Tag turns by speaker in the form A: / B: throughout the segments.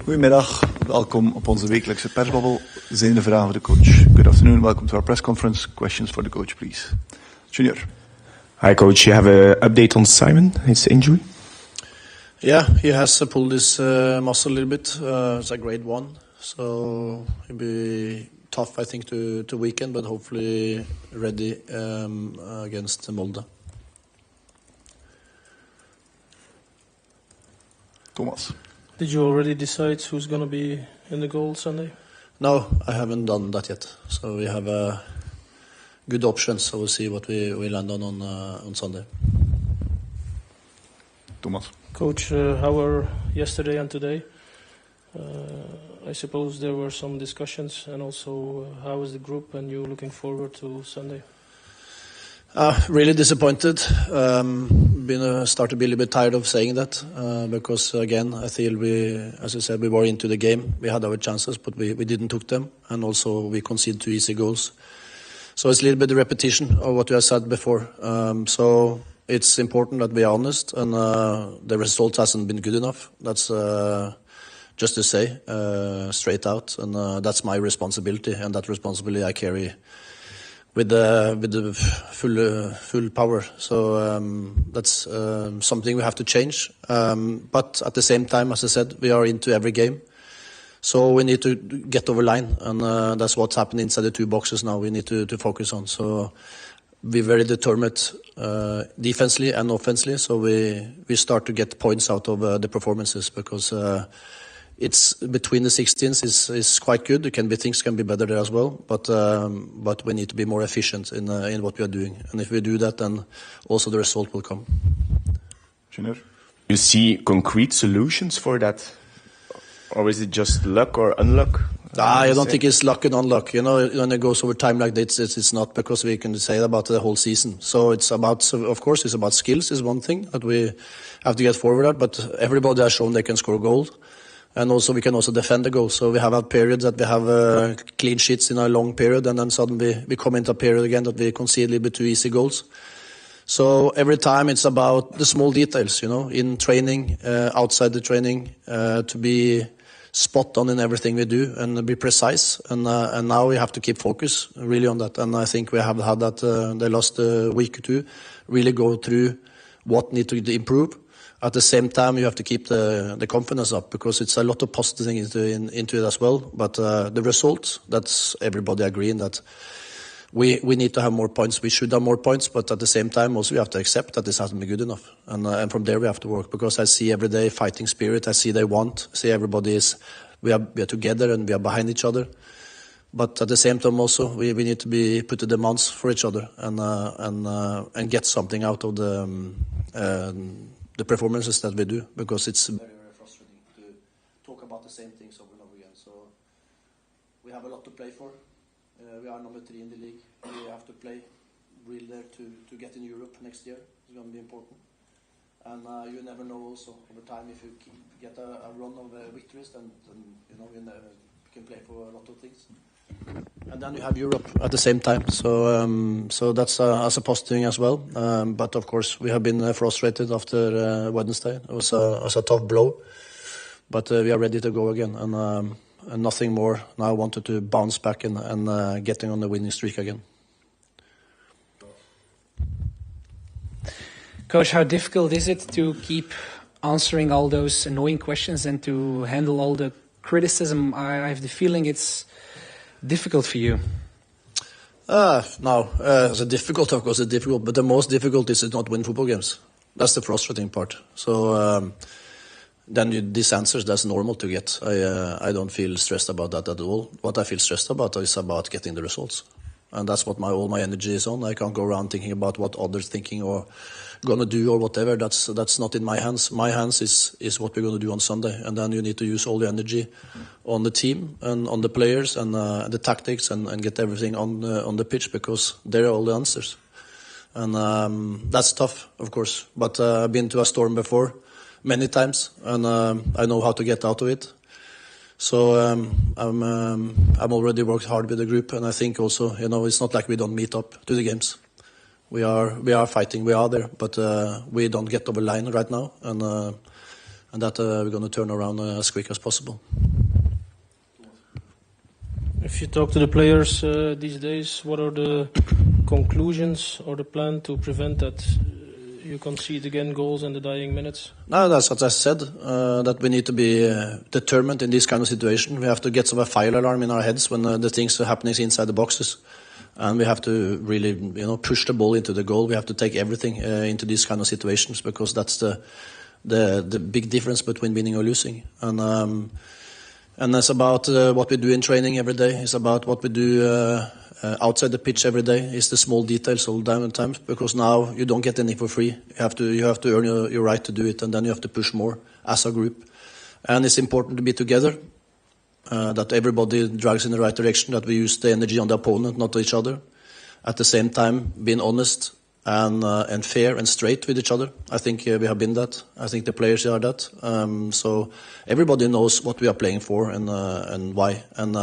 A: Goedemiddag, welkom op onze wekelijkse persbabbel. Zijn de vragen voor de coach? Good afternoon, welcome to our press conference. Questions for the coach, please. Junior.
B: Hi coach, you have an update on Simon, his injury?
C: Yeah, he has pulled his muscle a little bit. It's a grade 1, so it'll be tough I think to weekend, but hopefully ready against Molde.
A: Thomas.
D: Did you already decide who's going to be in the goal Sunday?
C: No, I haven't done that yet. So we have good options. So we'll see what we land on Sunday.
A: Thomas.
D: Coach, how were yesterday and today? I suppose there were some discussions, and also how is the group and you looking forward to Sunday?
C: Really disappointed. Started to be a little bit tired of saying that because again I feel as I said, we were into the game. We had our chances, but we didn't took them, and also we conceded 2 easy goals. So it's a little bit of repetition of what we have said before. So it's important that we are honest, and the result hasn't been good enough. That's just to say straight out, and that's my responsibility, and that responsibility I carry with the full power. So that's something we have to change. But at the same time, as I said, we are into every game. So we need to get over line, and that's what's happened inside the 2 boxes now we need to focus on. So we're very determined defensively and offensively, so we start to get points out of the performances, because it's between the 16s is quite good. Things can be better there as well, but we need to be more efficient in what we are doing, and if we do that, then also the result will come.
A: Junior.
B: You see concrete solutions for that, or is it just luck or unluck?
C: I don't think it's luck and unluck. You know, when it goes over time like this, it's not, because we can say about the whole season. So it's about, of course, it's about skills is one thing that we have to get forward at, but everybody has shown they can score goals. And also we can also defend the goal. So we have had periods that we have clean sheets in a long period, and then suddenly we come into a period again that we concede a little bit too easy goals. So every time it's about the small details, you know, in training, outside the training, to be spot on in everything we do and be precise. And now we have to keep focus really on that. And I think we have had that the last week or two, really go through what need to improve. At the same time, you have to keep the confidence up, because it's a lot of positive things into it as well. But the result, that's everybody agreeing that we need to have more points. We should have more points, but at the same time, also we have to accept that this hasn't been good enough. And from there we have to work, because I see every day fighting spirit. I see everybody is, we are together and we are behind each other. But at the same time also, we need to put the demands for each other and get something out of the performances that we do, because it's very, very frustrating to talk about the same things over and over again. So we have a lot to play for. We are number 3 in the league. We have to play real there to get in Europe next year. It's going to be important. And you never know also over time if you get a run of victories, then you know you can play for a lot of things. And then you have Europe at the same time, so that's as a positive thing as well. But of course we have been frustrated after Wednesday. It was a tough blow, but we are ready to go again, and nothing more. Now I wanted to bounce back and getting on the winning streak again.
E: Coach, how difficult is it to keep answering all those annoying questions and to handle all the criticism? I have the feeling it's difficult for you.
C: No, it's difficult, of course it's difficult, but the most difficult is to not win football games. That's the frustrating part. So then these answers, that's normal to get. I don't feel stressed about that at all. What I feel stressed about is about getting the results. And that's what all my energy is on. I can't go around thinking about what others thinking or gonna do or whatever. That's not in my hands. My hands is what we're gonna do on Sunday, and then you need to use all the energy on the team and on the players and the tactics and get everything on the pitch, because there are all the answers. And that's tough, of course. But I've been to a storm before many times, and I know how to get out of it. So I'm already worked hard with the group, and I think also, you know, it's not like we don't meet up to the games. We are fighting, we are there, but we don't get over line right now, and that we're going to turn around as quick as possible.
D: If you talk to the players these days, what are the conclusions or the plan to prevent that you concede again goals in the dying minutes?
C: No, that's what I said, that we need to be determined in this kind of situation. We have to get some fire alarm in our heads when the things are happening inside the boxes. And we have to really, you know, push the ball into the goal. We have to take everything into these kind of situations, because that's the big difference between winning or losing. And that's about what we do in training every day. It's about what we do outside the pitch every day. It's the small details all the time, because now you don't get anything for free. You have to earn your right to do it, and then you have to push more as a group. And it's important to be together. That everybody drags in the right direction, that we use the energy on the opponent, not each other. At the same time, being honest and fair and straight with each other. I think we have been that. I think the players are that. So everybody knows what we are playing for and why. And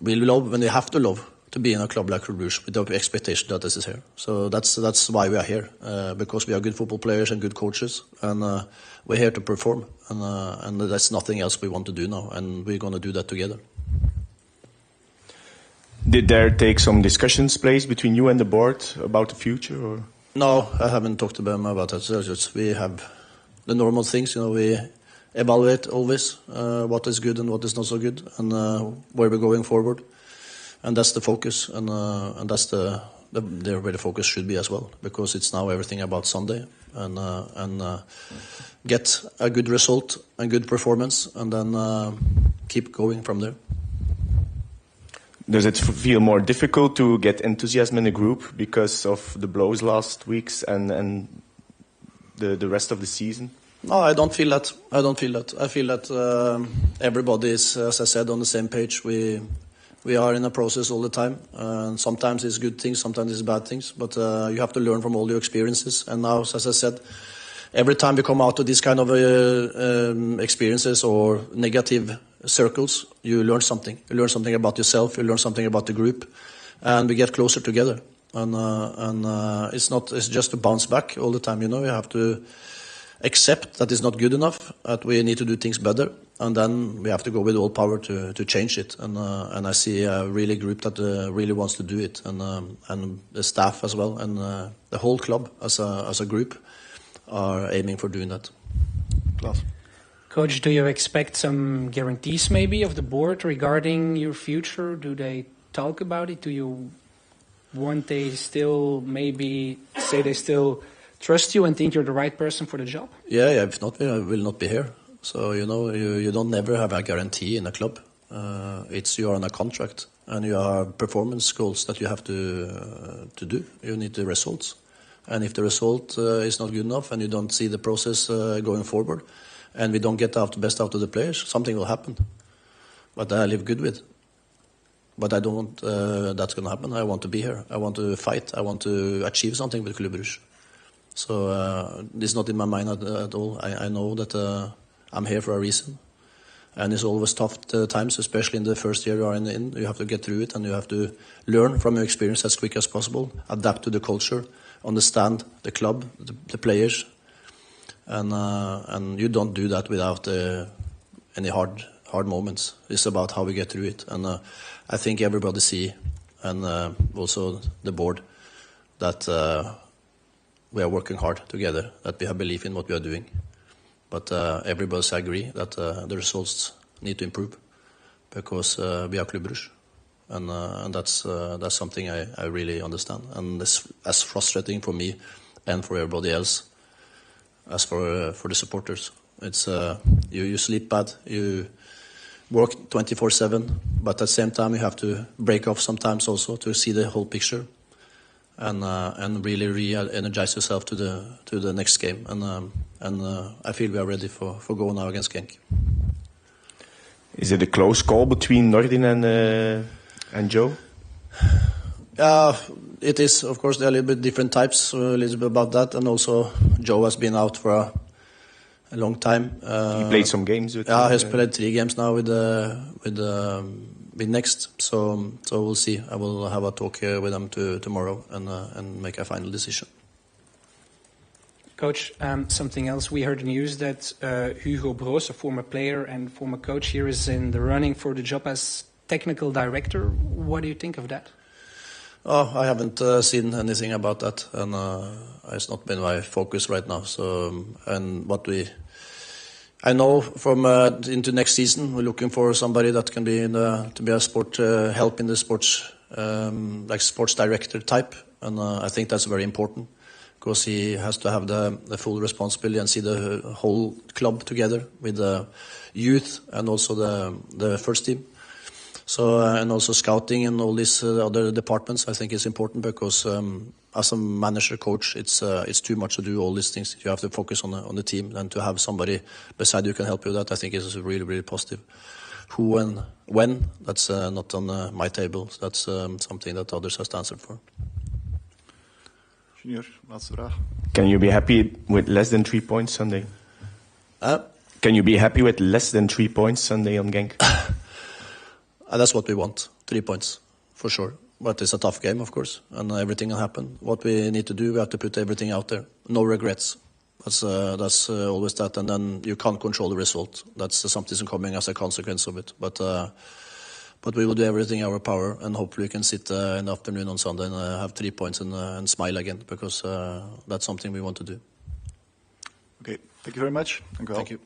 C: we love when we have to love to be in a club like Brugge with the expectation that this is here. So that's why we are here, because we are good football players and good coaches, and we're here to perform, and that's nothing else we want to do now, and we're going to do that together.
B: Did there take some discussions place between you and the board about the future? Or?
C: No, I haven't talked to them about that. We have the normal things, you know, we evaluate always what is good and what is not so good, and where we're going forward. And that's the focus, and that's where the focus should be as well, because it's now everything about Sunday, and get a good result and good performance, and then keep going from there.
B: Does it feel more difficult to get enthusiasm in the group because of the blows last weeks and the rest of the season?
C: No, I don't feel that. I feel that everybody is, as I said, on the same page. We are in a process all the time, and sometimes it's good things, sometimes it's bad things, but you have to learn from all your experiences. And now, as I said, every time we come out of these kind of experiences or negative circles, you learn something. You learn something about yourself, you learn something about the group, and we get closer together. And it's just to bounce back all the time, you know. You have to accept that it's not good enough, that we need to do things better, and then we have to go with all power to change it. And I see a really group that really wants to do it, and the staff as well, and the whole club as a group are aiming for doing that. Klaus.
E: Coach, do you expect some guarantees maybe of the board regarding your future? Do they talk about it? Do you want they still maybe say they still trust you and think you're the right person for the job? Yeah.
C: If not, I will not be here. So, you know, you don't never have a guarantee in a club. You are on a contract, and you have performance goals that you have to do. You need the results. And if the result is not good enough, and you don't see the process going forward, and we don't get the best out of the players, something will happen. But I live good with. But I don't want that's going to happen. I want to be here. I want to fight. I want to achieve something with Club Brugge. So this is not in my mind at all. I know that I'm here for a reason. And it's always tough times, especially in the first year you are in. You have to get through it, and you have to learn from your experience as quick as possible, adapt to the culture, understand the club, the players. And you don't do that without any hard moments. It's about how we get through it. And I think everybody see, and also the board, that we are working hard together, that we have belief in what we are doing. But everybody agree that the results need to improve because we are Club Brugge. And that's something I really understand. And it's as frustrating for me and for everybody else as for the supporters. It's you sleep bad, you work 24/7, but at the same time you have to break off sometimes also to see the whole picture, and really re-energize yourself to the next game. And I feel we are ready for go now against Genk.
B: Is it a close call between Nordin and Joe?
C: It is, of course. There are a little bit different types, a little bit about that, and also Joe has been out for a long time.
B: He played some games with.
C: Yeah, he's played 3 games now with Next. So we'll see. I will have a talk with them tomorrow and make a final decision.
E: Coach, something else. We heard the news that Hugo Broos, a former player and former coach here, is in the running for the job as technical director. What do you think of that?
C: Oh, I haven't seen anything about that, and it's not been my focus right now. So, and I know from into next season, we're looking for somebody that can be to be a sport help in the sports, like sports director type, and I think that's very important because he has to have the full responsibility and see the whole club together with the youth and also the first team. So and also scouting and all these other departments, I think is important because as a manager coach, it's too much to do all these things. You have to focus on the team, and to have somebody beside you can help you with that, I think is really, really positive. Who and when, that's not on my table. So that's something that others have to answer for.
A: Junior, laatste vraag.
B: Can you be happy with less than 3 points Sunday? Can you be happy with less than 3 points Sunday on Genk?
C: That's what we want, 3 points, for sure. But it's a tough game, of course, and everything will happen. What we need to do, we have to put everything out there. No regrets. That's always that, and then you can't control the result. That's something coming as a consequence of it. But we will do everything in our power, and hopefully we can sit in the afternoon on Sunday and have 3 points and smile again, because that's something we want to do.
A: Okay, thank you very much.
C: Thank you.